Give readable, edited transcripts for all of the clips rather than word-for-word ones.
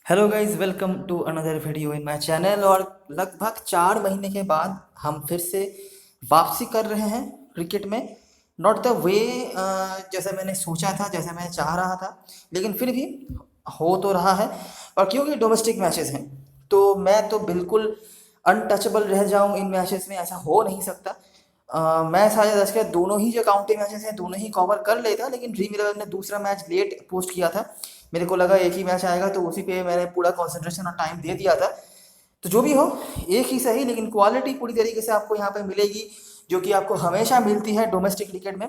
Hello guys, welcome to another video in my channel. और लगभग 4 महीने के बाद हम फिर से वापसी कर रहे हैं क्रिकेट में। नॉट द वे जैसा मैंने सोचा था, जैसा मैं चाह रहा था, लेकिन फिर भी हो तो रहा है। और क्योंकि डोमेस्टिक मैचेस हैं तो मैं तो बिल्कुल अनटचेबल रह जाऊं इन मैचेस में, ऐसा हो नहीं सकता। मैं शायद आज दोनों ही जो काउंटी मैचेस हैं दोनों ही कवर कर लेता, लेकिन ड्रीम इलेवन ने दूसरा मैच लेट पोस्ट किया था। मेरे को लगा एक ही मैच आएगा तो उसी पे मैंने पूरा कंसंट्रेशन और टाइम दे दिया था। तो जो भी हो, एक ही सही लेकिन क्वालिटी पूरी तरीके से आपको यहाँ पे मिलेगी, जो कि आपको हमेशा मिलती है डोमेस्टिक क्रिकेट में।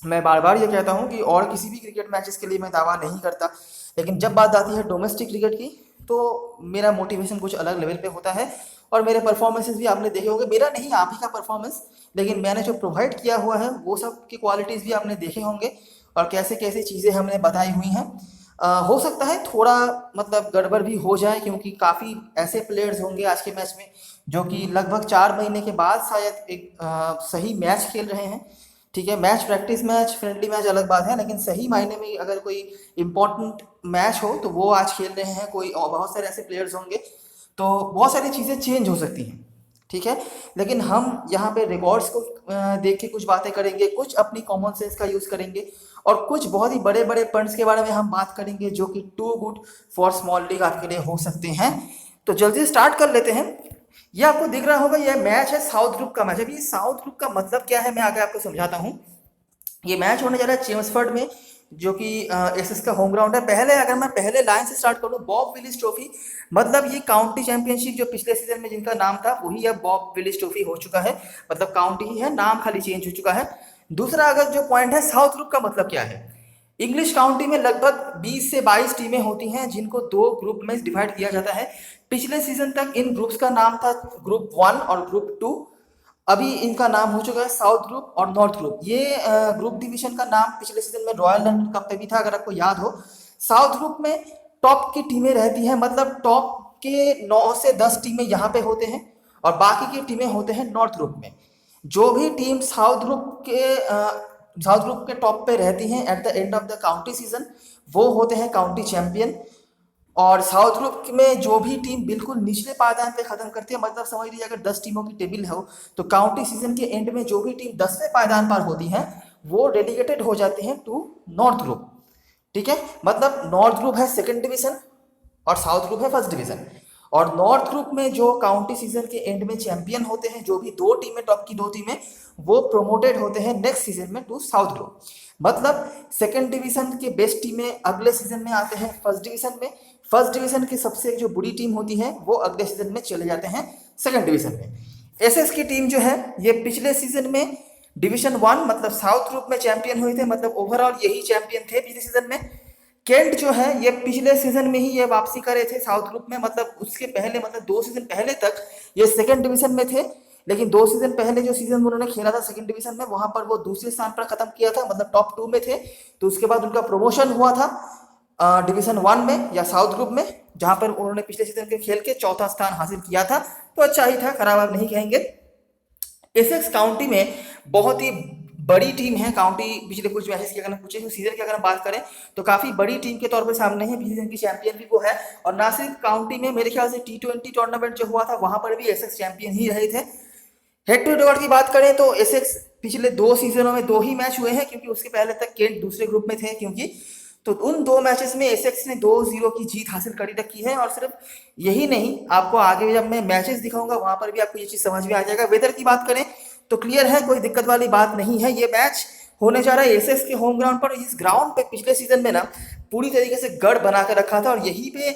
मैं बार बार ये कहता हूँ कि और किसी भी क्रिकेट मैचेस के लिए मैं दावा नहीं करता, लेकिन जब बात आती है डोमेस्टिक क्रिकेट की तो मेरा मोटिवेशन कुछ अलग लेवल पे होता है। और मेरे परफॉर्मेंसेस भी आपने देखे होंगे, मेरा नहीं आप ही का परफॉर्मेंस, लेकिन मैंने जो प्रोवाइड किया हुआ है वो सब की क्वालिटीज़ भी आपने देखे होंगे और कैसे कैसे चीज़ें हमने बताई हुई हैं। हो सकता है थोड़ा मतलब गड़बड़ भी हो जाए, क्योंकि काफ़ी ऐसे प्लेयर्स होंगे आज के मैच में जो कि लगभग 4 महीने के बाद शायद एक सही मैच खेल रहे हैं। ठीक है, match practice match friendly match अलग बात है, लेकिन सही मायने में अगर कोई इम्पोर्टेंट मैच हो तो वो आज खेल रहे हैं कोई, और बहुत सारे ऐसे प्लेयर्स होंगे तो बहुत सारी चीज़ें चेंज हो सकती हैं। ठीक है, लेकिन हम यहाँ पे रिकॉर्ड्स को देख के कुछ बातें करेंगे, कुछ अपनी कॉमन सेंस का यूज़ करेंगे और कुछ बहुत ही बड़े बड़े पॉइंट्स के बारे में हम बात करेंगे जो कि too good for small league आपके लिए हो सकते हैं। तो जल्दी स्टार्ट कर लेते हैं। ये आपको दिख रहा होगा, ये मैच है साउथ ग्रुप का मैच। अभी साउथ ग्रुप का मतलब क्या है मैं आगे आपको समझाता हूँ। ये मैच होने जा रहा है चेम्सफर्ड में, जो कि एसएस का होम ग्राउंड है। पहले अगर मैं पहले लाइन से स्टार्ट करूँ, बॉब विलिस ट्रॉफी, मतलब ये काउंटी चैंपियनशिप जो पिछले सीजन में जिनका नाम था वही अब बॉब विलिस ट्रॉफी हो चुका है। मतलब काउंटी ही है, नाम खाली चेंज हो चुका है। दूसरा अगर जो पॉइंट है, साउथ ग्रुप का मतलब क्या है। इंग्लिश काउंटी में लगभग 20 से 22 टीमें होती हैं जिनको दो ग्रुप में डिवाइड किया जाता है। पिछले सीजन तक इन ग्रुप्स का नाम था ग्रुप 1 और ग्रुप 2। अभी इनका नाम हो चुका है साउथ ग्रुप और नॉर्थ ग्रुप। ये ग्रुप डिवीजन का नाम पिछले सीजन में रॉयल लंदन कप पे भी था, अगर आपको याद हो। साउथ ग्रुप में टॉप की टीमें रहती हैं, मतलब टॉप के 9 से 10 टीमें यहाँ पे होते हैं और बाकी की टीमें होते हैं नॉर्थ ग्रुप में। जो भी टीम साउथ ग्रुप के टॉप पे रहती हैं at the end of the county season, वो होते हैं काउंटी चैंपियन। और साउथ ग्रुप में जो भी टीम बिल्कुल निचले पायदान पे खत्म करती है, मतलब समझ लीजिए अगर 10 टीमों की टेबल हो तो काउंटी सीजन के एंड में जो भी टीम 10वें पायदान पर होती हैं वो डेलीगेटेड हो जाती हैं टू नॉर्थ ग्रुप। ठीक है, मतलब नॉर्थ ग्रुप है सेकंड डिवीजन और साउथ ग्रुप है फर्स्ट डिवीजन। और नॉर्थ ग्रुप में जो काउंटी सीजन के एंड में चैंपियन होते हैं, जो भी दो टीमें, टॉप की दो टीमें, वो प्रोमोटेड होते हैं नेक्स्ट सीजन में टू साउथ ग्रुप। मतलब सेकंड डिवीजन के बेस्ट टीमें अगले सीजन में आते हैं फर्स्ट डिवीजन में। फर्स्ट डिवीजन की सबसे जो बुरी टीम होती है वो अगले सीजन में चले जाते हैं सेकंड डिवीजन में। एसएस की टीम जो है ये पिछले सीजन में डिवीजन 1 मतलब साउथ ग्रुप में चैंपियन हुए थे, मतलब ओवरऑल यही चैंपियन थे पिछले सीजन में। केंट जो है ये पिछले सीजन में ही ये वापसी करे थे साउथ ग्रुप में, मतलब उसके पहले मतलब 2 सीजन पहले तक ये सेकंड डिवीजन में थे। लेकिन 2 सीजन पहले जो सीजन उन्होंने खेला था सेकंड डिवीजन में, वहां पर वो दूसरे स्थान पर खत्म किया था, मतलब टॉप 2 में थे। तो उसके बाद उनका प्रमोशन हुआ था डिवीजन 1 में या साउथ ग्रुप में, जहां पर उन्होंने पिछले सीजन के खेल के चौथा स्थान हासिल किया था। तो अच्छा ही था, खराब आप नहीं कहेंगे। एसेक्स काउंटी में बहुत ही बड़ी टीम है काउंटी। पिछले कुछ मैचेस की अगर हम पूछे सीजन की अगर हम बात करें तो काफी बड़ी टीम के तौर पर सामने है, पिछले सीजन की चैंपियन भी वो है। और ना सिर्फ काउंटी में, मेरे ख्याल से T20 टूर्नामेंट जो हुआ था वहां पर भी एसेक्स चैंपियन ही रहे थे। हेड टू हेड रिकॉर्ड की बात करें तो एसेक्स पिछले 2 सीजनों में 2 ही मैच हुए हैं, क्योंकि उसके पहले तक केंट दूसरे ग्रुप में थे, क्योंकि तो उन 2 मैचेस में एसेक्स ने 2-0 की जीत हासिल कर रखी है। और सिर्फ यही नहीं, आपको आगे जब मैं मैचेस दिखाऊंगा वहां पर भी आपको ये चीज समझ में आ जाएगा। वेदर की बात करें तो क्लियर है, कोई दिक्कत वाली बात नहीं है। ये मैच होने जा रहा है एसेक्स के होम ग्राउंड पर। इस ग्राउंड पे पिछले सीजन में ना पूरी तरीके से गढ़ बना कर रखा था और यहीं पे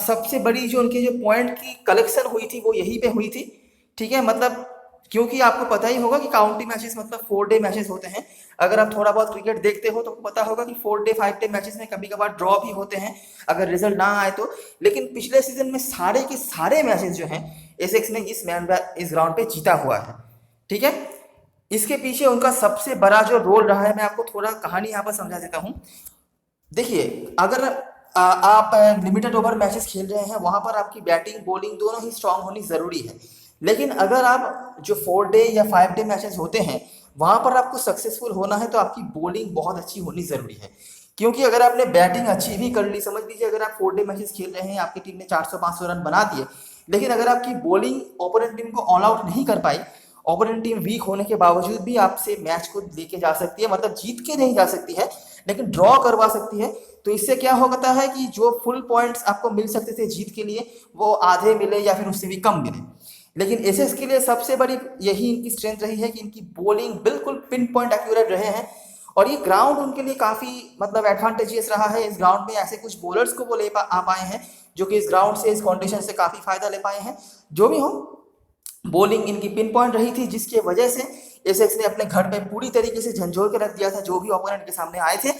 सबसे बड़ी जो उनके जो पॉइंट की कलेक्शन हुई थी वो यहीं पे हुई थी। ठीक है, मतलब क्योंकि आपको पता ही होगा कि काउंटी मैचेस मतलब 4 डे मैचेस होते हैं। अगर आप थोड़ा बहुत क्रिकेट देखते हो तो पता होगा कि 4 डे 5 डे मैचेस में कभी कभार ड्रॉ भी होते हैं अगर रिजल्ट ना आए तो। लेकिन पिछले सीजन में सारे के सारे मैचेस जो हैं एसेक्स ने इस ग्राउंड पे जीता हुआ है। ठीक है, इसके पीछे उनका सबसे बड़ा जो रोल रहा है, मैं आपको थोड़ा कहानी यहाँ पर समझा देता हूँ। देखिए, अगर आप लिमिटेड ओवर मैचेस खेल रहे हैं वहां पर आपकी बैटिंग बॉलिंग दोनों ही स्ट्रांग होनी जरूरी है। लेकिन अगर आप जो 4 डे या 5 डे मैचेस होते हैं वहां पर आपको सक्सेसफुल होना है तो आपकी बॉलिंग बहुत अच्छी होनी जरूरी है। क्योंकि अगर आपने बैटिंग अच्छी भी कर ली, समझ लीजिए अगर आप 4 डे मैचेस खेल रहे हैं, आपकी टीम ने 400-500 रन बना दिए, लेकिन अगर आपकी बॉलिंग ओपोनेंट टीम को ऑल आउट नहीं कर पाई, ओपोनेंट टीम वीक होने के बावजूद भी आपसे मैच को लेके जा सकती है, मतलब जीत के नहीं जा सकती है लेकिन ड्रॉ करवा सकती है। तो इससे क्या होता है कि जो फुल पॉइंट्स आपको मिल सकते थे जीत के लिए, वो आधे मिले या फिर उससे भी कम मिले। लेकिन एसएक्स के लिए सबसे बड़ी यही इनकी स्ट्रेंथ रही है कि इनकी बॉलिंग बिल्कुल पिन पॉइंट एक्यूरेट रहे हैं, और ये ग्राउंड उनके लिए काफ़ी मतलब एडवांटेजियस रहा है। इस ग्राउंड में ऐसे कुछ बॉलर्स को वो आ पाए हैं जो कि इस ग्राउंड से, इस कंडीशन से काफ़ी फायदा ले पाए हैं। जो भी हो, बॉलिंग इनकी पिन पॉइंट रही थी, जिसकी वजह से एसेक्स ने अपने घर में पूरी तरीके से झंझोर के रख दिया था जो भी ओपोनेंट के सामने आए थे।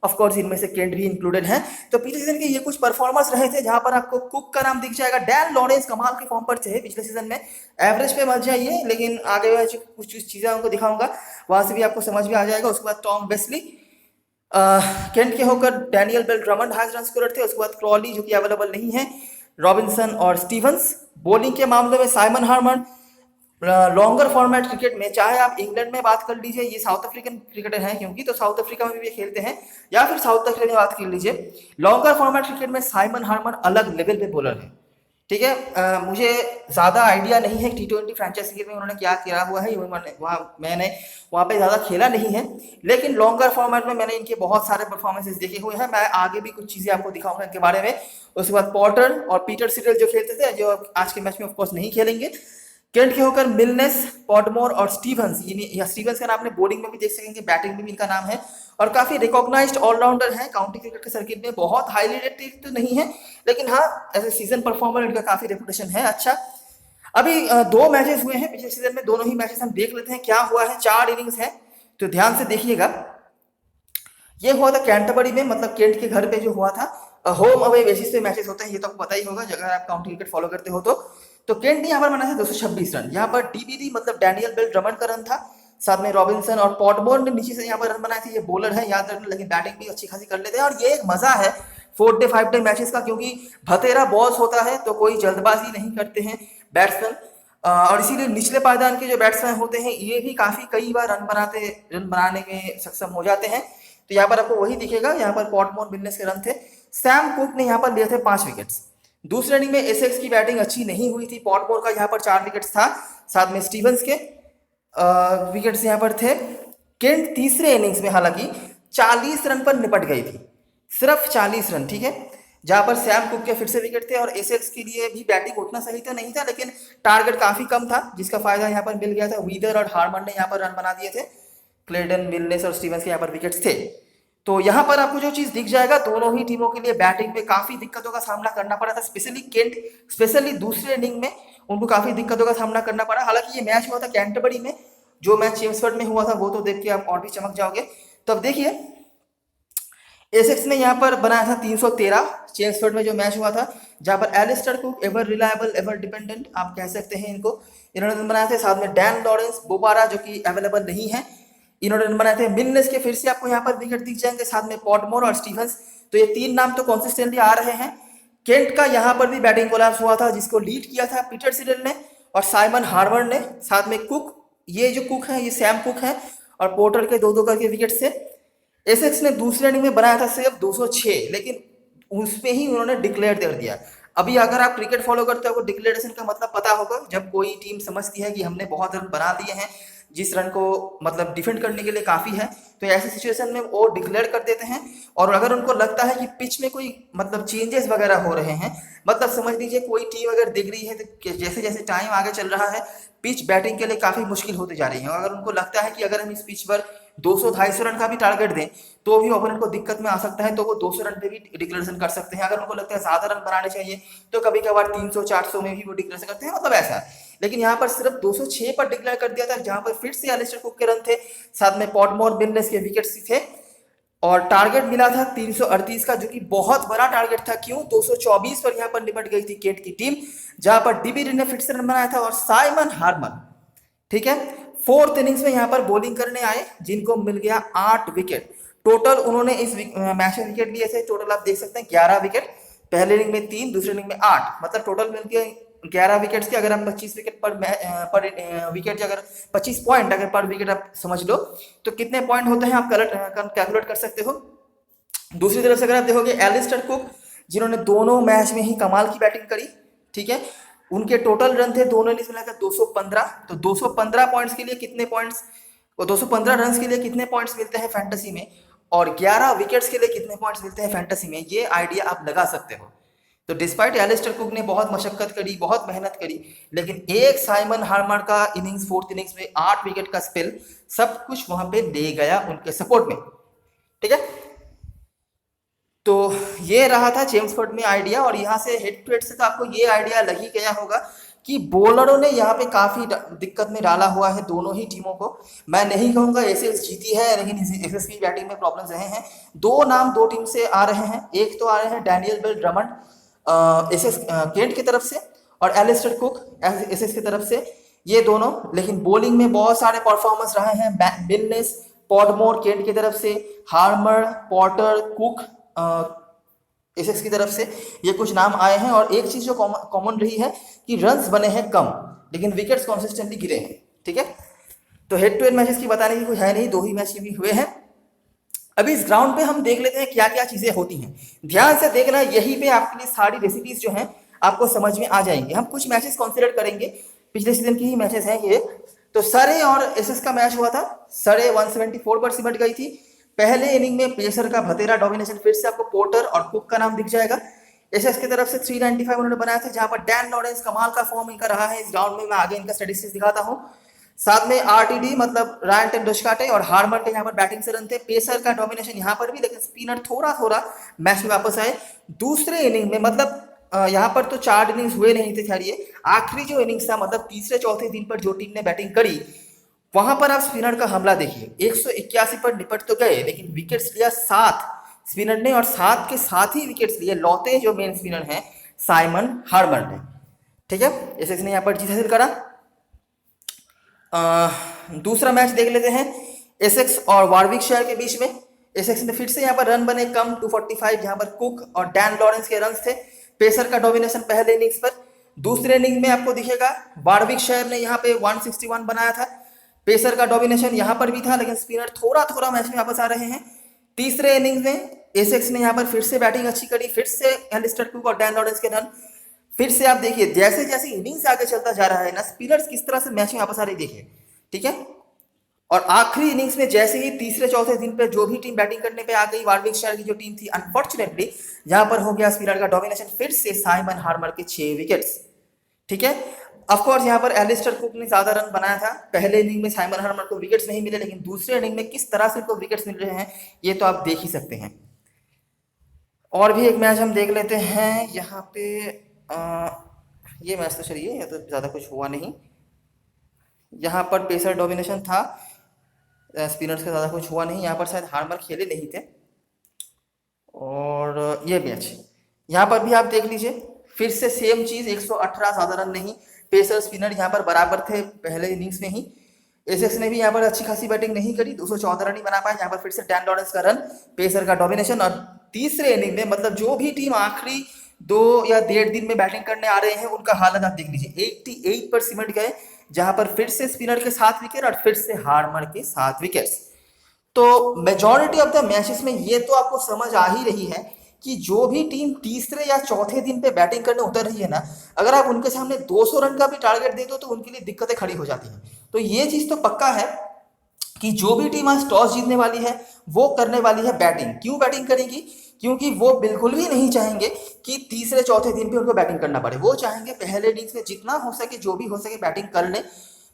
ऑफ कोर्स इनमें से केंट भी इंक्लूडेड है। तो पिछले सीजन के ये कुछ परफॉर्मेंस रहे थे जहां पर आपको कुक का नाम दिख जाएगा। डैन लॉरेंस कमाल के फॉर्म पर थे पिछले सीजन में, एवरेज पे मत जाइए, लेकिन आगे कुछ चीज़ें आपको दिखाऊंगा, वहां से भी आपको समझ में आ जाएगा। उसके बाद टॉम वेस्ली, केंट के होकर Daniel Bell Drummond highest run scorer थे। उसके बाद क्रॉली जो कि अवेलेबल नहीं है, रॉबिन्सन और स्टीवंस। बॉलिंग के मामले में Simon Harmer. Longer format cricket में, चाहे आप इंग्लैंड में बात कर लीजिए, ये साउथ अफ्रीकन क्रिकेटर हैं क्योंकि, तो साउथ अफ्रीका में भी ये खेलते हैं, या फिर साउथ अफ्रीका में बात कर लीजिए, लॉन्गर फॉर्मेट क्रिकेट में साइमन हार्मन अलग लेवल पे बॉलर है। ठीक है, मुझे ज़्यादा आइडिया नहीं है T20 फ्रेंचाइज क्रिकेट में उन्होंने क्या किया हुआ है, मैंने वहाँ पे ज़्यादा खेला नहीं है, लेकिन लॉन्गर फॉर्मेट में मैंने इनके बहुत सारे परफॉर्मेंसेस देखे हुए हैं। मैं आगे भी कुछ चीज़ें आपको दिखाऊंगा इनके बारे में। उसके बाद पॉटर और पीटर सिटल जो खेलते थे, जो आज के मैच में ऑफकोर्स नहीं खेलेंगे। केंट के होकर मिलनेस, पॉटमोर और स्टीवंस, या स्टीवंस का नाम आपने बॉलिंग में भी देख सकेंगे, बैटिंग में भी इनका नाम है, और काफी रिकॉग्नाइज्ड ऑलराउंडर है काउंटी क्रिकेट के सर्किट में। बहुत हाईली रेटेड तो नहीं है, लेकिन हाँ एज ए सीजन परफॉर्मर इनका काफी रेपुटेशन है अच्छा। अभी 2 मैचेस हुए हैं पिछले सीजन में, दोनों ही मैचेस हम देख लेते हैं क्या हुआ है। 4 इनिंग्स है, तो ध्यान से देखिएगा। ये हुआ था कैंटरबरी में, मतलब केंट के घर पे जो हुआ था। होम अवे बेसिस पे मैचेस होते हैं, ये तो आपको पता ही होगा अगर आप काउंटी क्रिकेट फॉलो करते हो तो केंट ने यहाँ पर बनाया था 226 रन। यहाँ पर डीबीडी मतलब डैनियल बेल ड्रमंड का रन था, साथ में रॉबिन्सन और पॉटमोर ने नीचे से यहाँ पर रन बनाए थे। ये बॉलर है याद रखना, लेकिन बैटिंग भी अच्छी खासी कर लेते हैं। और ये एक मजा है 4 डे 5 डे मैचेस का, क्योंकि भतेरा बॉस होता है तो कोई जल्दबाजी नहीं करते हैं बैट्समैन, और इसीलिए निचले पायदान के जो बैट्समैन होते हैं ये भी काफी कई बार रन बनाने में सक्षम हो जाते हैं। तो यहाँ पर आपको वही दिखेगा, यहाँ पर पॉटमोर मिलनेस के रन थे। सैम कुक ने यहाँ पर लिए थे 5 विकेट्स। दूसरे इनिंग में एसेक्स की बैटिंग अच्छी नहीं हुई थी, पॉटमोर का यहाँ पर 4 विकेट्स था, साथ में स्टीवंस के विकेट्स यहाँ पर थे। केंट तीसरे इनिंग्स में हालांकि 40 रन पर निपट गई थी, सिर्फ 40 रन, ठीक है, जहां पर सैम कुक के फिर से विकेट थे। और एसेक्स के लिए भी बैटिंग उतना सही तो नहीं था, लेकिन टारगेट काफी कम था, जिसका फायदा यहाँ पर मिल गया था। वीदर और हार्मन ने यहाँ पर रन बना दिए थे, क्लेडन, मिलनेस और स्टीवंस के यहाँ पर विकेट्स थे। तो यहाँ पर आपको जो चीज दिख जाएगा, दोनों ही टीमों के लिए बैटिंग में काफी दिक्कतों का सामना करना पड़ा था। स्पेशली केंट, स्पेशली दूसरे इनिंग में उनको काफी दिक्कतों का सामना करना पड़ा। हालांकि ये मैच हुआ था कैंटरबरी में, जो मैच चेम्सफोर्ड में हुआ था वो तो देख के आप और भी चमक जाओगे। तो अब देखिए, एसेक्स ने यहाँ पर बनाया था 313 चेम्सफोर्ड में जो मैच हुआ था, जहां पर Alastair Cook, ever reliable ever dependent आप कह सकते हैं इनको, इन्होंने रन बनाए थे। साथ में डैन लॉरेंस, बोबारा जो कि अवेलेबल नहीं है, इन्होंने रन बनाए थे। मिलनेस के फिर से आपको यहाँ पर विकेट दिख जाएंगे, साथ में पॉटमोर और स्टीवंस। तो ये 3 नाम तो कंसिस्टेंटली आ रहे हैं। केंट का यहाँ पर भी बैटिंग कोलैप्स हुआ था, जिसको लीड किया था पीटर सिडल ने और साइमन हार्मर ने, साथ में कुक, ये जो कुक है ये सैम कुक है, और पोर्टर के 2-2 करके विकेट थे। एसेक्स ने दूसरे इनिंग में बनाया था सिर्फ 206, लेकिन उसमें ही उन्होंने डिक्लेयर कर दिया। अभी अगर आप क्रिकेट फॉलो करते हो तो डिक्लेरेशन का मतलब पता होगा, जब कोई टीम समझती है कि हमने बहुत रन बना दिए हैं, जिस रन को मतलब डिफेंड करने के लिए काफ़ी है, तो ऐसे सिचुएशन में वो डिक्लेयर कर देते हैं। और अगर उनको लगता है कि पिच में कोई मतलब चेंजेस वगैरह हो रहे हैं, मतलब समझ लीजिए कोई टीम अगर दिख रही है तो जैसे जैसे टाइम आगे चल रहा है, पिच बैटिंग के लिए काफ़ी मुश्किल होती जा रही है, अगर उनको लगता है कि अगर हम इस पिच पर 200-250 रन का भी टारगेट दें तो भी ओपोनेंट को दिक्कत में आ सकता है, तो वो 200 रन पे भी डिक्लेरेशन कर सकते हैं। अगर उनको लगता है ज्यादा रन बनाने चाहिए तो कभी कभार 300-400 में भी वो डिक्लेरेशन करते हैं, मतलब ऐसा। लेकिन यहाँ पर सिर्फ 206 पर डिक्लेयर कर दिया था, जहां पर फिर से एलिस्टर कुक के रन थे, साथ में पॉटमोर, मिलनेस के विकेट्स थे, और टारगेट मिला था 338 का, जो कि बहुत बड़ा टारगेट था। क्यों? 224 पर यहाँ पर निपट गई थी केंट की टीम, जहां पर डीबीडी ने फिर से रन बनाया था और साइमन हार्मन, ठीक है, 4th इनिंग्स में यहाँ पर बॉलिंग करने आए, जिनको मिल गया 8 विकेट। टोटल उन्होंने इस मैच में विकेट लिए थे, टोटल आप देख सकते हैं 11 विकेट, पहले इनिंग में 3, दूसरे इनिंग में 8, मतलब टोटल मिल के 11 विकेट्स के। अगर हम 25 विकेट पर विकेट, अगर 25 पॉइंट अगर पर विकेट आप समझ लो, तो कितने पॉइंट होते हैं आप कैलकुलेट कर सकते हो। दूसरी तरफ से अगर आप देखोगे एलिस्टर कुक, जिन्होंने दोनों मैच में ही कमाल की बैटिंग करी, ठीक है, उनके टोटल रन थे दोनों इनिंग्स मिलाकर 215। तो 215 पॉइंट्स के लिए कितने पॉइंट्स, 215 रन के लिए कितने पॉइंट्स मिलते हैं फैंटेसी में, और 11 विकेट्स के लिए कितने पॉइंट्स मिलते हैं फैंटेसी में, ये आइडिया आप लगा सकते हो। तो डिस्पाइट एलिस्टर कुक ने बहुत मशक्कत करी, बहुत मेहनत करी, लेकिन एक साइमन हार्मर का इनिंग्स, फोर्थ इनिंग्स में 8 विकेट का स्पेल, सब कुछ वहां पे ले गया उनके सपोर्ट में, ठीक है। तो ये रहा था चेम्सफोर्ड में आइडिया, और यहाँ से हेड टू हेड से तो आपको ये आइडिया लग ही गया होगा कि बॉलरों ने यहाँ पे काफी दिक्कत में डाला हुआ है दोनों ही टीमों को। मैं नहीं कहूंगा एसएक्स जीती है, लेकिन एसएक्स की बैटिंग में प्रॉब्लम्स रहे हैं। दो नाम दो टीम से आ रहे हैं, एक तो आ रहे हैं Daniel Bell Drummond SX Kent की तरफ से, और एलिस्टर कुक एसएक्स की तरफ से, ये दोनों। लेकिन बॉलिंग में बहुत सारे परफॉर्मेंस रहे हैं, मिलनेस पॉडमोर केंट की तरफ से, हार्मर, पॉटर, कुक एसेक्स की तरफ से, ये कुछ नाम आए हैं। और एक चीज जो कॉमन रही है कि रन्स बने हैं कम, लेकिन विकेट्स कंसिस्टेंटली गिरे हैं, ठीक है। तो हेड टू हेड मैचेस की बताने की कुछ है नहीं, दो ही मैच भी हुए हैं। अभी इस ग्राउंड पे हम देख लेते हैं क्या क्या चीजें होती हैं, ध्यान से देखना, यही पे आपके लिए सारी रेसिपीज जो हैं आपको समझ में आ जाएंगे। हम कुछ मैचेस कंसिडर करेंगे, पिछले सीजन की ही मैचेस हैं ये। तो सरे और एसएस का मैच हुआ था, सरे 174 पर सिमट गई थी। पहले इनिंग में पेसर का भतेरा डोमिनेशन, फिर से आपको पोर्टर और कुक का नाम दिख जाएगा। एसएस की तरफ से 395 उन्होंने बनाए थे, जहां पर डैन लॉरेंस कमाल का फॉर्म इनका रहा है इस ग्राउंड में। मैं आगे इनका स्टैटिस्टिक्स दिखाता हूं। साथ में आरटीडी मतलब रायन टेंडुलकर और हार्मर के यहाँ पर बैटिंग से रन थे। पेसर का डोमिनेशन यहाँ पर भी, लेकिन स्पिनर थोड़ा थोड़ा मैच में वापस आए। दूसरे इनिंग में मतलब यहाँ पर तो 4 इनिंग्स हुए नहीं थे, खैर ये आखिरी जो इनिंग्स था, मतलब तीसरे चौथे दिन पर जो टीम ने बैटिंग करी, वहां पर आप स्पिनर का हमला देखिए। 181 पर निपट तो गए, लेकिन विकेट्स लिया 7 स्पिनर ने, और 7 के साथ ही विकेट्स लिए लौते जो मेन स्पिनर हैं साइमन हार्मर ने, ठीक है। एसेक्स ने यहाँ पर जीत हासिल करा। दूसरा मैच देख लेते हैं एसेक्स और वारविकशायर के बीच में। एसेक्स में फिर से यहाँ पर रन बने कम, 245, जहां पर कुक और डैन लॉरेंस के रन थे। पेसर का डोमिनेशन पहले इनिंग्स पर। दूसरे इनिंग में आपको दिखेगा वारविकशायर ने यहाँ पे 161 बनाया था। पेसर का डोमिनेशन यहाँ पर भी था, लेकिन स्पिनर थोड़ा थोड़ा मैच में वापस आ रहे हैं। तीसरे इनिंग्स में एसेक्स ने यहाँ पर फिर से बैटिंग अच्छी करी, फिर से एलिस्टर कुक और डैन लॉरेंस के रन। फिर से आप देखिए जैसे जैसे इनिंग्स आगे चलता जा रहा है ना, स्पिनर्स किस तरह से मैच में वापस आ रही, देखिए, ठीक है। और आखिरी इनिंग्स में जैसे ही तीसरे चौथे दिन पे जो भी टीम बैटिंग करने पे आ गई, वारविकशायर की जो टीम थी, अनफॉर्चुनेटली यहां पर हो गया स्पिनर का डोमिनेशन, फिर से साइमन हार्मर के 6 विकेट्स, ठीक है। ऑफकोर्स यहाँ पर एलिस्टर कुक ने ज्यादा रन बनाया था। पहले इनिंग में साइमन हार्मर को विकेट्स नहीं मिले, लेकिन दूसरे इनिंग में किस तरह से उनको विकेट्स मिल रहे हैं ये तो आप देख ही सकते हैं। और भी एक मैच हम देख लेते हैं यहाँ पे। ये मैच तो चलिए, ये तो ज़्यादा कुछ हुआ नहीं। यहाँ पर पेसर डोमिनेशन था, स्पिनर्स का ज़्यादा कुछ हुआ नहीं। यहाँ पर शायद हार्मर खेले नहीं थे। और ये मैच यहाँ पर भी आप देख लीजिए, फिर से सेम चीज़, 118, ज़्यादा रन नहीं। पेसर स्पिनर यहाँ पर बराबर थे पहले इनिंग्स में ही। एसेक्स ने भी यहाँ पर अच्छी खासी बैटिंग नहीं करी, 214 रन ही बना पाए। यहाँ पर फिर से डैन लॉरेंस का रन, पेसर का डोमिनेशन। और तीसरे इनिंग में मतलब जो भी टीम आखिरी 2 या 1.5 दिन में बैटिंग करने आ रहे हैं, उनका हालत आप देख लीजिए, 88 पर सिमट गए, जहां पर फिर से स्पिनर के 7 विकेट और फिर से हार्मर के 7 विकेट्स। तो मेजॉरिटी ऑफ द मैचेस में ये तो आपको समझ आ ही रही है कि जो भी टीम तीसरे या चौथे दिन पे बैटिंग करने उतर रही है ना, अगर आप उनके सामने 200 रन का भी टारगेट दे दो तो उनके लिए दिक्कतें खड़ी हो जाती हैं। तो ये चीज तो पक्का है कि जो भी टीम आज टॉस जीतने वाली है वो करने वाली है बैटिंग। क्यों बैटिंग करेगी? क्योंकि वो बिल्कुल भी नहीं चाहेंगे कि तीसरे चौथे दिन पे उनको बैटिंग करना पड़े। वो चाहेंगे पहले इनिंग्स में जितना हो सके, जो भी हो सके बैटिंग कर लें,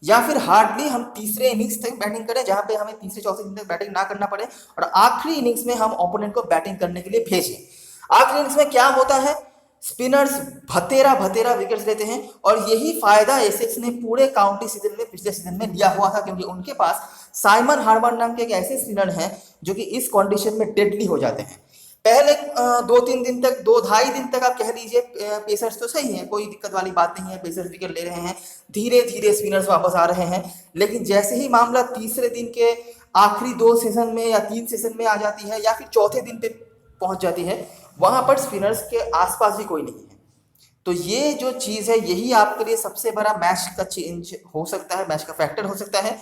या फिर हार्डली हम तीसरे इनिंग्स तक बैटिंग करें, जहां पे हमें तीसरे चौथे दिन तक बैटिंग ना करना पड़े, और आखिरी इनिंग्स में हम ओपोनेंट को बैटिंग करने के लिए भेजें। आखिरी इनिंग्स में क्या होता है, स्पिनर्स भतेरा भतेरा विकेट्स लेते हैं, और यही फायदा एसेक्स ने पूरे काउंटी सीजन में, पिछले सीजन में लिया हुआ था, क्योंकि उनके पास साइमन हार्मर नाम के एक ऐसे स्पिनर हैं जो कि इस कंडीशन में डेडली हो जाते हैं। पहले 2-3 दिन तक, 2-2.5 दिन तक आप कह लीजिए पेसर्स तो सही है, कोई दिक्कत वाली बात नहीं है, पेसर्स विकेट ले रहे हैं, धीरे धीरे स्पिनर्स वापस आ रहे हैं। लेकिन जैसे ही मामला तीसरे दिन के आखिरी 2 सेशन में या 3 सेशन में आ जाती है, या फिर चौथे दिन पे पहुंच जाती है, वहां पर स्पिनर्स के आसपास भी कोई नहीं है। तो ये जो चीज है, यही आपके लिए सबसे बड़ा मैच का चेंज हो सकता है, मैच का फैक्टर हो सकता है।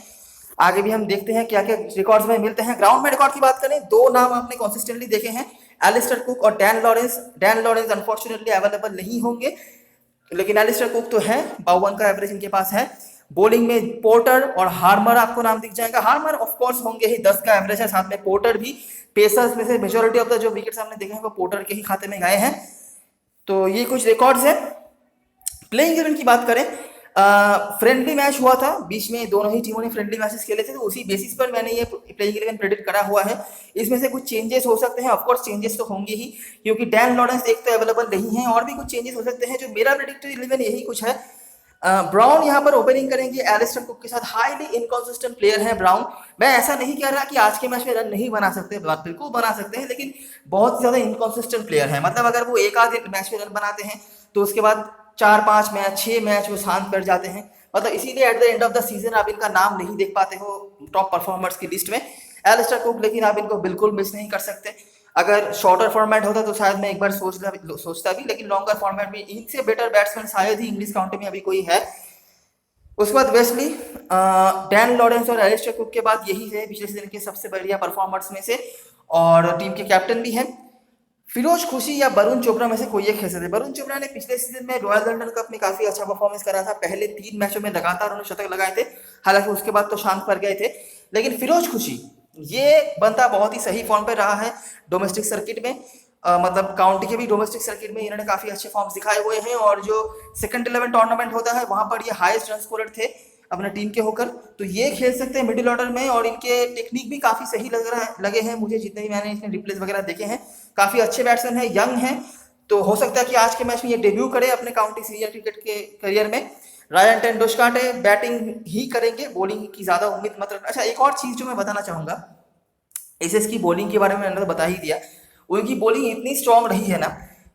आगे भी हम देखते हैं क्या क्या रिकॉर्ड्स में मिलते हैं। ग्राउंड में रिकॉर्ड की बात करें, 2 नाम आपने कंसिस्टेंटली देखे हैं, एलिस्टर कुक और डैन लॉरेंस अनफॉर्चुनेटली अवेलेबल नहीं होंगे, लेकिन एलिस्टर कुक तो है, 52 का एवरेज इनके पास है। बॉलिंग में पोर्टर और हार्मर आपको नाम दिख जाएगा। हार्मर ऑफ कोर्स होंगे ही, 10 का एवरेज है, साथ में पोर्टर भी। पेसर्स में से मेजॉरिटी ऑफ द जो विकेट्स हमने देखे हैं वो पोर्टर के ही खाते में गए हैं। तो ये कुछ रिकॉर्ड्स हैं। प्लेइंग 11 की बात करें, फ्रेंडली मैच हुआ था बीच में, दोनों ही टीमों ने फ्रेंडली मैचेस खेले थे, तो उसी बेसिस पर मैंने ये प्लेइंग 11 प्रेडिक्ट करा हुआ है। इसमें से कुछ चेंजेस हो सकते हैं, ऑफकोर्स चेंजेस तो होंगे ही, क्योंकि डैन लॉरेंस एक तो अवेलेबल नहीं है, और भी कुछ चेंजेस हो सकते हैं। जो मेरा प्रेडिक्टेड 11 यही कुछ है। ब्राउन यहाँ पर ओपनिंग करेंगे एलिस्टर कुक के साथ। हाईली इनकॉन्सिस्टेंट प्लेयर है ब्राउन। मैं ऐसा नहीं कह रहा कि आज के मैच में रन नहीं बना सकते, बिल्कुल बना सकते हैं, लेकिन बहुत ज्यादा इनकॉन्सिस्टेंट प्लेयर है। मतलब अगर वो एक आध मैच में रन बनाते हैं तो उसके बाद 4-5 मैच 6 मैच वो शांत कर जाते हैं। मतलब इसीलिए at the end of the season आप इनका नाम नहीं देख पाते हो टॉप परफॉर्मर्स की लिस्ट में, एलिस्टर कुक, लेकिन आप इनको बिल्कुल मिस नहीं कर सकते। अगर शॉर्टर फॉर्मेट होता तो शायद मैं एक बार सोचता भी, लेकिन लॉन्गर फॉर्मेट में इनसे बेटर बैट्समैन शायद ही इंग्लिश काउंटी में अभी कोई है। उसके बाद वेस्ली, डैन लॉरेंस और एलिस्टर कुक के बाद यही है पिछले सीजन के सबसे बढ़िया परफॉर्मर्स में से, और टीम के कैप्टन भी हैं। फिरोज खुशी या वरुण चोपड़ा में से कोई एक खेल सकते हैं। वरुण चोपड़ा ने पिछले सीजन में रॉयल लंदन कप में काफी अच्छा परफॉर्मेंस करा था। पहले 3 मैचों में लगातार उन्होंने शतक लगाए थे, हालांकि उसके बाद तो शांत पड़ गए थे। लेकिन फिरोज खुशी ये बंदा बहुत ही सही फॉर्म पे रहा है डोमेस्टिक सर्किट में। मतलब काउंटी के भी डोमेस्टिक सर्किट में इन्होंने काफी अच्छे फॉर्म्स दिखाए हुए हैं, और जो सेकंड 11 टूर्नामेंट होता है वहां पर ये हाईएस्ट रन स्कोरर थे अपने टीम के होकर। तो ये खेल सकते हैं मिडिल ऑर्डर में, और इनके टेक्निक भी काफी सही लगे हैं मुझे, जितने भी मैंने इसके रिप्लेस वगैरह देखे हैं। काफी अच्छे बैट्समैन है, यंग है, तो हो सकता है कि आज के मैच में ये डेब्यू करे अपने काउंटी सीनियर क्रिकेट के करियर में। रायन टेंडुलकर बैटिंग ही करेंगे, बॉलिंग की ज्यादा उम्मीद मत रखना। अच्छा, एक और चीज जो मैं बताना चाहूंगा, एसएस की बॉलिंग के बारे में मैंने तो बता ही दिया। उनकी बॉलिंग इतनी स्ट्रांग रही है ना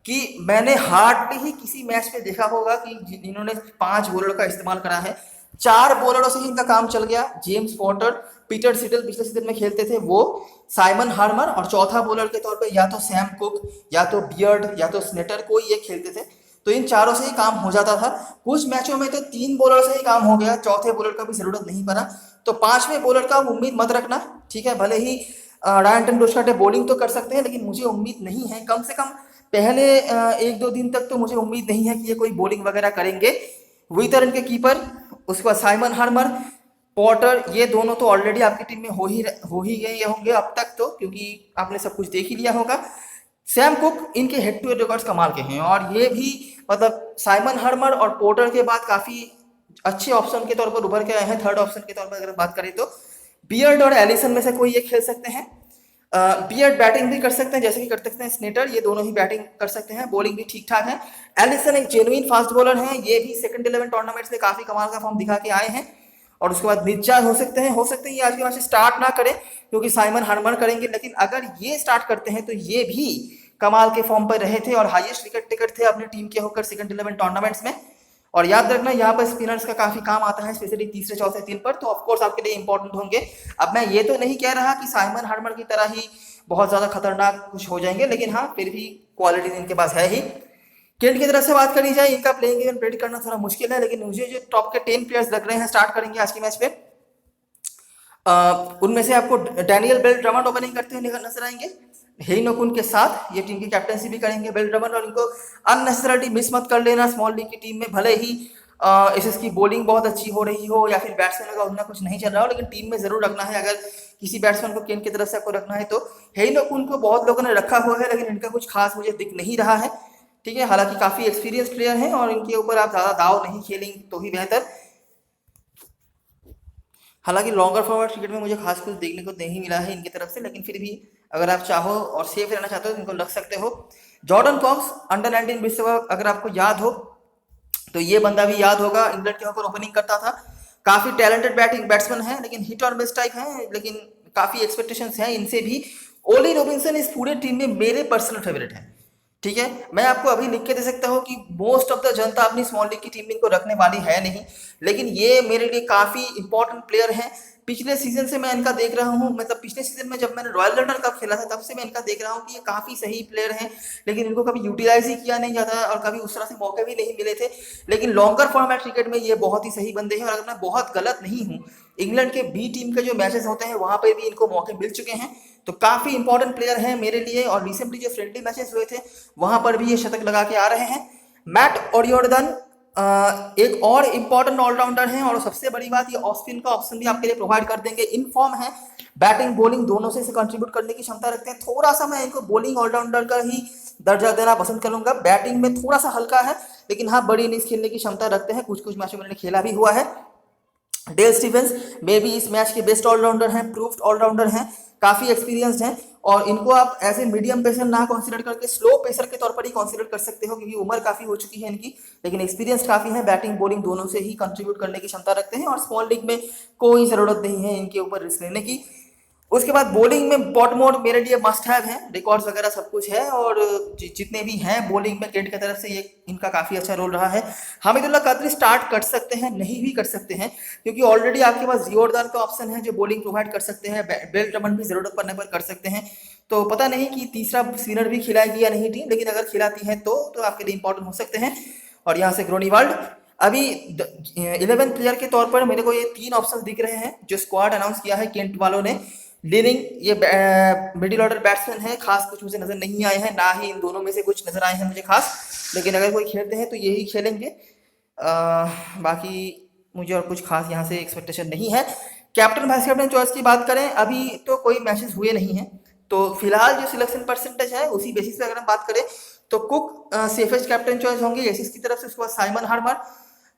कि मैंने हार्डली ही किसी मैच में देखा होगा कि इन्होंने 5 बॉलर का इस्तेमाल करा है। 4 बॉलरों से ही इनका काम चल गया। जेम्स पॉटर, पीटर सिटल पिछले सीजन में खेलते थे वो, साइमन हार्मर, और चौथा बॉलर के तौर पे या तो सैम कुक, या तो बियर्ड, या तो स्नेटर, कोई एक खेलते थे। तो इन चारों से ही काम हो जाता था। कुछ मैचों में तो 3 बॉलर से ही काम हो गया, चौथे बॉलर का भी जरूरत नहीं पड़ा। तो 5वें बॉलर का उम्मीद मत रखना, ठीक है। भले ही रायन टेंडुलकर बॉलिंग तो कर सकते हैं, लेकिन मुझे उम्मीद नहीं है, कम से कम पहले 1-2 दिन तक तो मुझे उम्मीद नहीं है कि ये कोई बॉलिंग वगैरह करेंगे। विथर इनके कीपर, उसके बाद साइमन हार्मर, पॉटर, ये दोनों तो ऑलरेडी आपकी टीम में हो ही गए होंगे अब तक, तो क्योंकि आपने सब कुछ देख ही लिया होगा। सैम कुक, इनके हेड टू हेड रिकॉर्ड्स कमाल के हैं, और ये भी मतलब साइमन हार्मर और पोर्टर के बाद काफी अच्छे ऑप्शन के तौर पर उभर के आए हैं, थर्ड ऑप्शन के तौर पर अगर बात करें तो। बियर्ड और एलिसन में से कोई एक खेल सकते हैं। बियर्ड बैटिंग भी कर सकते हैं जैसे कि कर सकते हैं स्नेटर, ये दोनों ही बैटिंग कर सकते हैं, बॉलिंग भी ठीक ठाक है। एलिसन एक जेन्युइन फास्ट बॉलर है, ये भी सेकंड 11 टूर्नामेंट्स में काफी कमाल का फॉर्म दिखा के आए हैं। और उसके बाद मिर्जा हो सकते हैं ये आज के मैच स्टार्ट ना करें क्योंकि साइमन हार्मर करेंगे, लेकिन अगर ये स्टार्ट करते हैं तो ये भी कमाल के फॉर्म पर रहे थे और हाईएस्ट विकेट टेकर थे अपनी टीम के होकर सेकंड 11 टूर्नामेंट्स में। और याद रखना यहाँ पर स्पिनर्स का काफी काम आता है, स्पेशली तीसरे चौथे दिन पर, तो ऑफकोर्स आपके लिए इंपॉर्टेंट होंगे। अब मैं ये तो नहीं कह रहा कि साइमन हार्मर की तरह ही बहुत ज्यादा खतरनाक कुछ हो जाएंगे, लेकिन हाँ फिर भी क्वालिटी इनके पास है ही। केंट की तरफ से बात करी जाए, इनका प्लेइंग इलेवन प्रेडिक्ट करना थोड़ा मुश्किल है, लेकिन मुझे जो टॉप के 10 प्लेयर्स लग रहे हैं स्टार्ट करेंगे आज के मैच पे, उनमें से आपको डैनियल बेल ड्रमंड ओपनिंग करते हुए नजर आएंगे। हेइन ओकुन के साथ ये टीम की कैप्टनसी भी करेंगे बेल ड्रमंड, और इनको अननेसेसरली मिस मत कर लेना स्मॉल लीग की टीम में। भले ही इसकी बॉलिंग बहुत अच्छी हो रही हो या फिर बैट्समैन का उतना कुछ नहीं चल रहा हो, लेकिन टीम में जरूर रखना है। अगर किसी बैट्समैन को केन की तरफ से आपको रखना है तो हेइन ओकुन को बहुत लोगों ने रखा हुआ है, लेकिन इनका कुछ खास मुझे दिख नहीं रहा है, ठीक है। हालांकि काफी एक्सपीरियंस प्लेयर हैं और इनके ऊपर आप ज्यादा दाव नहीं खेलेंगे तो ही बेहतर। हालांकि लॉन्गर फॉरवर्ड क्रिकेट में मुझे खास कुछ देखने को नहीं मिला है इनकी तरफ से, लेकिन फिर भी अगर आप चाहो और सेफ रहना चाहते हो तो इनको रख सकते हो। जॉर्डन कॉक्स अंडर 19 विश्व कप अगर आपको याद हो तो ये बंदा भी याद होगा, इंग्लैंड के ऊपर ओपनिंग करता था। काफी टैलेंटेड बैट्समैन है, लेकिन हिट और मिस टाइप है, लेकिन काफी एक्सपेक्टेशंस हैं इनसे भी। ओली रॉबिन्सन इस पूरे टीम में मेरे पर्सनल फेवरेट है, ठीक है। मैं आपको अभी लिख के दे सकता हूँ कि मोस्ट ऑफ द जनता अपनी स्मॉल लीग की टीम में इनको रखने वाली है नहीं, लेकिन ये मेरे लिए काफी इंपॉर्टेंट प्लेयर हैं। पिछले सीजन से मैं इनका देख रहा हूँ, मतलब पिछले सीजन में जब मैंने रॉयल लंदन कप खेला था तब से मैं इनका देख रहा हूँ कि ये काफी सही प्लेयर हैं, लेकिन इनको कभी यूटिलाइज ही किया नहीं जाता और कभी उस तरह से मौके भी नहीं मिले थे। लेकिन लॉन्गर फॉर्मेट क्रिकेट में ये बहुत ही सही बंदे हैं, और अगर मैं बहुत गलत नहीं हूँ इंग्लैंड के बी टीम के जो मैचेस होते हैं वहां पर भी इनको मौके मिल चुके हैं, तो काफ़ी इंपॉर्टेंट प्लेयर हैं मेरे लिए, और रिसेंटली जो फ्रेंडली मैचेस हुए थे वहां पर भी ये शतक लगा के आ रहे हैं। मैट ओरियोर्दन एक और इम्पॉर्टेंट ऑलराउंडर हैं, और सबसे बड़ी बात ये ऑफ स्पिन का ऑप्शन भी आपके लिए प्रोवाइड कर देंगे। इन फॉर्म है, बैटिंग बॉलिंग दोनों से कंट्रीब्यूट करने की क्षमता रखते हैं। थोड़ा सा मैं इनको बॉलिंग ऑलराउंडर का ही दर्जा देना पसंद करूंगा। बैटिंग में थोड़ा सा हल्का है, लेकिन हाँ बड़ी इनिंग्स खेलने की क्षमता रखते हैं। कुछ कुछ मैचों में उन्होंने खेला भी हुआ है। डेल स्टीवंस मे भी इस मैच के बेस्ट ऑलराउंडर हैं, प्रूफ्ड ऑलराउंडर हैं, काफी एक्सपीरियंस्ड हैं, और इनको आप एज ए मीडियम पेसर ना कंसीडर करके स्लो पेसर के तौर पर ही कंसीडर कर सकते हो, क्योंकि उम्र काफी हो चुकी है इनकी, लेकिन एक्सपीरियंस काफी है। बैटिंग बॉलिंग दोनों से ही कंट्रीब्यूट करने की क्षमता रखते हैं, और स्मॉल लीग में कोई जरूरत नहीं है इनके ऊपर रिस्क लेने की। उसके बाद बॉलिंग में बॉटमोर मेरे लिए मस्ट हैव है, रिकॉर्ड्स वगैरह सब कुछ है, और जितने भी हैं बॉलिंग में केंट की तरफ से ये इनका काफ़ी अच्छा रोल रहा है। हामिदुल्लाह कादरी स्टार्ट कर सकते हैं, नहीं भी कर सकते हैं, क्योंकि ऑलरेडी आपके पास जियोर्दान का ऑप्शन है जो बॉलिंग प्रोवाइड कर सकते हैं। बेल रमन भी जरूरत पड़ने पर कर सकते हैं। तो पता नहीं कि तीसरा स्पिनर भी खिलाएगी या नहीं टीम, लेकिन अगर खिलाती है तो आपके लिए इंपॉर्टेंट हो सकते हैं। और यहाँ से ग्रोनीवाल्ड अभी 11 प्लेयर के तौर पर मेरे को ये 3 ऑप्शन दिख रहे हैं जो स्क्वाड अनाउंस किया है केंट वालों ने। लीनिंग ये मिडिल ऑर्डर बैट्समैन है, खास कुछ मुझे नजर नहीं आए हैं, ना ही इन दोनों में से कुछ नजर आए हैं मुझे खास, लेकिन अगर कोई खेलते हैं तो यही खेलेंगे। बाकी मुझे और कुछ खास यहाँ से एक्सपेक्टेशन नहीं है। कैप्टन वाइस कैप्टन चॉइस की बात करें, अभी तो कोई मैचेस हुए नहीं हैं, तो फिलहाल जो सिलेक्शन परसेंटेज है उसी बेसिस पे अगर हम बात करें तो कुक सेफेस्ट कैप्टन चॉइस होंगे एसिस की तरफ से। उसके बाद साइमन हार्मर,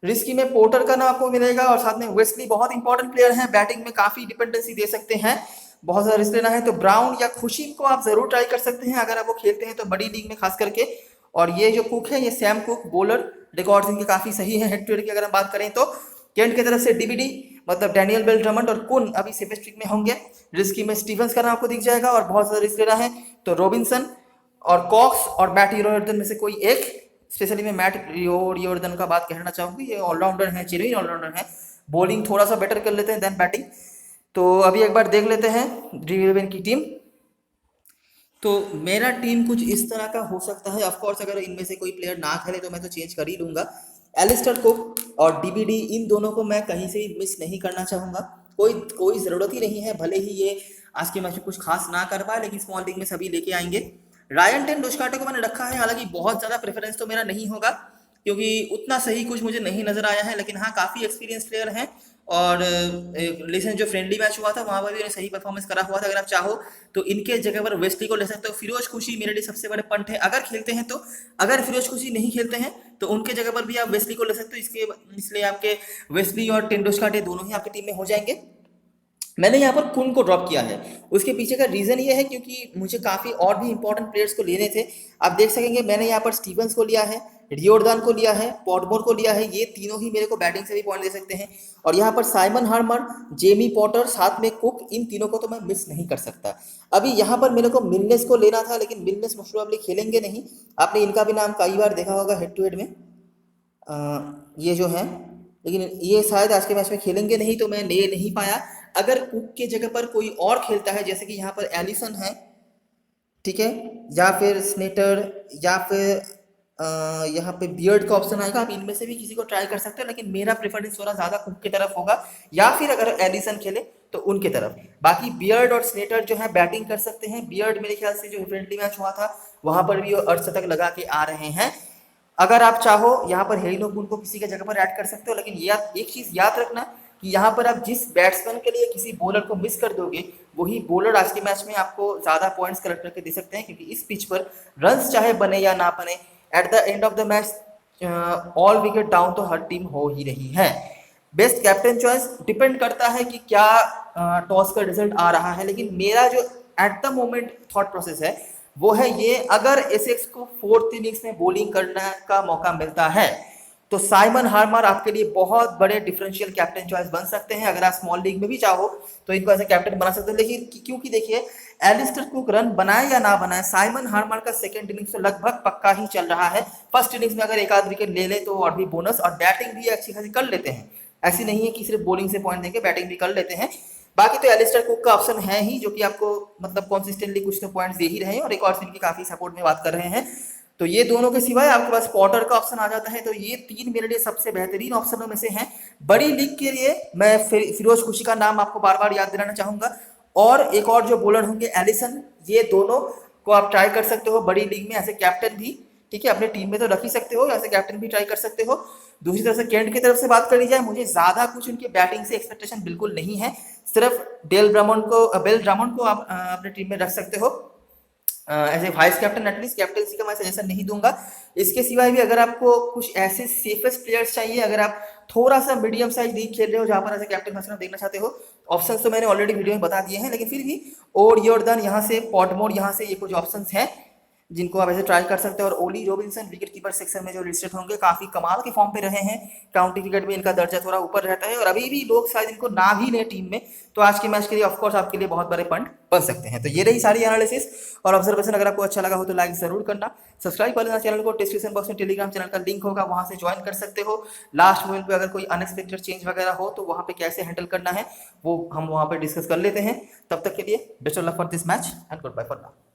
रिस्की में पोर्टर का नाम आपको मिलेगा, और साथ में वेस्ली बहुत इंपॉर्टेंट प्लेयर हैं, बैटिंग में काफी डिपेंडेंसी दे सकते हैं, बहुत ज़्यादा रिस्क लेना है तो ब्राउन या खुशी को आप जरूर ट्राई कर सकते हैं अगर आप वो खेलते हैं तो बड़ी लीग में खास करके। और ये जो कुक है, ये सैम कुक बॉलर, रिकॉर्ड्स इनके काफी सही है हेड टू हेड की अगर हम बात करें तो। केंट की तरफ से डीबीडी मतलब डैनियल बेल ड्रमंड और कुन अभी सेफेस्ट पिक में होंगे। रिस्की में स्टीवंस का नाम आपको दिख जाएगा, और बहुत ज्यादा रिस्क लेना है तो रॉबिन्सन और कॉक्स और मैट रियोर्दन में से कोई एक, स्पेशली मैं मैट रियोर्दन का बात कहना चाहूंगी। ये ऑलराउंडर है, जेन्युइन ऑलराउंडर है, बॉलिंग थोड़ा सा बेटर कर लेते हैं देन बैटिंग। तो अभी एक बार देख लेते हैं ड्रीम 11 की टीम। तो मेरा टीम कुछ इस तरह का हो सकता है। ऑफ कोर्स अगर इनमें से कोई प्लेयर ना खेले तो मैं तो चेंज कर ही लूंगा। एलिस्टर कुक और डीबीडी, इन दोनों को मैं कहीं से भी मिस नहीं करना चाहूंगा। कोई ज़रूरत ही नहीं है, भले ही ये आज के मैच में कुछ खास ना कर पाए, लेकिन स्मॉल लीग में सभी लेके आएंगे। रायन टेन डुस्काटे को मैंने रखा है, हालांकि बहुत ज़्यादा प्रेफरेंस तो मेरा नहीं होगा क्योंकि उतना सही कुछ मुझे नहीं नज़र आया है, लेकिन हाँ काफ़ी एक्सपीरियंस प्लेयर हैं। और रिसेंट जो फ्रेंडली मैच हुआ था वहाँ पर भी उन्हें सही परफॉर्मेंस करा हुआ था। अगर आप चाहो तो इनके जगह पर वेस्ली को ले सकते हो। फिरोज खुशी मेरे लिए सबसे बड़े पंट है अगर खेलते हैं तो। अगर फिरोज खुशी नहीं खेलते हैं तो उनके जगह पर भी आप वेस्ली को ले सकते हो। इसलिए आपके वेस्ली और टेंडुस्काटे दोनों ही आपकी टीम में हो जाएंगे। मैंने यहाँ पर कुन को ड्रॉप किया है, उसके पीछे का रीज़न ये है क्योंकि मुझे काफ़ी और भी इंपॉर्टेंट प्लेयर्स को लेने थे। आप देख सकेंगे मैंने यहाँ पर स्टीवंस को लिया है, रियोर्दान को लिया है, पॉटमोर को लिया है। ये तीनों ही मेरे को बैटिंग से भी पॉइंट दे सकते हैं। और यहाँ पर साइमन हार्मर, जेमी पॉटर, साथ में कुक, इन तीनों को तो मैं मिस नहीं कर सकता। अभी यहाँ पर मेरे को मिलनेस को लेना था, लेकिन मिलनेस मोस्ट प्रोबेबली खेलेंगे नहीं। आपने इनका भी नाम कई बार देखा होगा हेड टू हेड में, ये जो है, लेकिन ये शायद आज के मैच में खेलेंगे नहीं तो मैं ले नहीं पाया। अगर कुक के जगह पर कोई और खेलता है, जैसे कि यहाँ पर एलिसन है, ठीक है, या फिर स्नेटर, या फिर यहाँ पे बियर्ड का ऑप्शन आएगा, आप इनमें से भी किसी को ट्राई कर सकते हो, लेकिन मेरा प्रेफरेंस थोड़ा ज़्यादा कुक की तरफ होगा, या फिर अगर एलिसन खेले तो उनके तरफ। बाकी बियर्ड और स्नेटर जो है बैटिंग कर सकते हैं। बियर्ड मेरे ख्याल से जो फ्रेंडली मैच हुआ था वहाँ पर भी वो अर्धशतक लगा के आ रहे हैं। अगर आप चाहो यहाँ पर हेरिनो बुल को किसी के जगह पर ऐड कर सकते हो, लेकिन ये एक चीज़ याद रखना कि यहाँ पर आप जिस बैट्समैन के लिए किसी बॉलर को मिस कर दोगे वही बॉलर आज के मैच में आपको ज़्यादा पॉइंट्स कलेक्ट करके दे सकते हैं, क्योंकि इस पिच पर रन्स चाहे बने या ना बने, at the end of the match all wicket down तो हर टीम हो ही रही है। बेस्ट कैप्टन चॉइस डिपेंड करता है कि क्या टॉस का रिजल्ट आ रहा है, लेकिन मेरा जो at the moment thought process है वो है ये, अगर एसेक्स को 4th इनिंग्स में बॉलिंग करने का मौका मिलता है तो साइमन हार्मर आपके लिए बहुत बड़े डिफरेंशियल कैप्टन चॉइस बन सकते हैं। अगर आप स्मॉल लीग में भी चाहो तो इनको ऐसे कैप्टन बना सकते हैं, लेकिन क्योंकि देखिए एलिस्टर कुक रन बनाए या ना बनाए, साइमन हार्मर का सेकंड इनिंग्स तो लगभग पक्का ही चल रहा है। फर्स्ट इनिंग्स में अगर एक आध विकेट ले ले तो और भी बोनस, और बैटिंग भी अच्छी खासी कर लेते हैं। ऐसी नहीं है कि सिर्फ बॉलिंग से पॉइंट देंगे, बैटिंग भी कर लेते हैं। बाकी तो एलिस्टर कुक का ऑप्शन है ही, जो कि आपको मतलब कॉन्सिस्टेंटली कुछ तो पॉइंट्स दे ही रहे हैं, और एक और इनकी काफी सपोर्ट में बात कर रहे हैं। तो ये दोनों के सिवाय आपके पास पॉटर का ऑप्शन आ जाता है। तो ये 3 मेरे लिए सबसे बेहतरीन ऑप्शनों में से हैं। बड़ी लीग के लिए मैं फिरोज खुशी का नाम आपको बार बार याद दिलाना चाहूंगा। और एक और जो बॉलर होंगे एलिसन, ये दोनों को आप ट्राई कर सकते हो बड़ी लीग में एज ए कैप्टन भी, ठीक है, अपने टीम में तो रख ही सकते हो, एज ए कैप्टन भी ट्राई कर सकते हो। दूसरी तरफ से केंट की तरफ से बात करी जाए, मुझे ज़्यादा कुछ उनकी बैटिंग से एक्सपेक्टेशन बिल्कुल नहीं है, सिर्फ बेल ड्रमंड को आप अपने टीम में रख सकते हो as a vice captain, at least captaincy का मैं सजेशन नहीं दूंगा। इसके सिवाय भी अगर आपको कुछ ऐसे सेफेस्ट प्लेयर्स चाहिए, अगर आप थोड़ा सा मीडियम साइज लीग खेल रहे हो जहां पर ऐसे कैप्टन फंसना देखना चाहते हो, ऑप्शंस तो मैंने ऑलरेडी वीडियो में बता दिए हैं, लेकिन फिर भी ओड योर्डन यहाँ से, पॉटमोर यहाँ से, ये कुछ ऑप्शंस हैं जिनको आप ऐसे ट्राई कर सकते हो। और Ollie Robinson wicket keeper section में जो लिस्टेड होंगे, काफी कमाल के फॉर्म पे रहे हैं, काउंटी क्रिकेट में इनका दर्जा थोड़ा ऊपर रहता है और अभी भी लोग शायद इनको ना भी लें टीम में, तो आज के मैच के लिए ऑफकोर्स आपके लिए बहुत बड़े पॉइंट बन सकते हैं। तो ये रही सारी एनालिसिस और ऑब्जर्वेशन। अगर आपको अच्छा लगा हो तो लाइक जरूर करना, सब्सक्राइब कर लेना चैनल को, डिस्क्रिप्शन बॉक्स में टेलीग्राम चैनल का लिंक होगा, वहां से ज्वाइन कर सकते हो। लास्ट मोमेंट पे अगर कोई अनएक्सपेक्टेड चेंज वगैरह हो तो वहां पे कैसे हैंडल करना है वो हम वहां पे डिस्कस कर लेते हैं। तब तक के लिए best of luck for this match and good bye for now.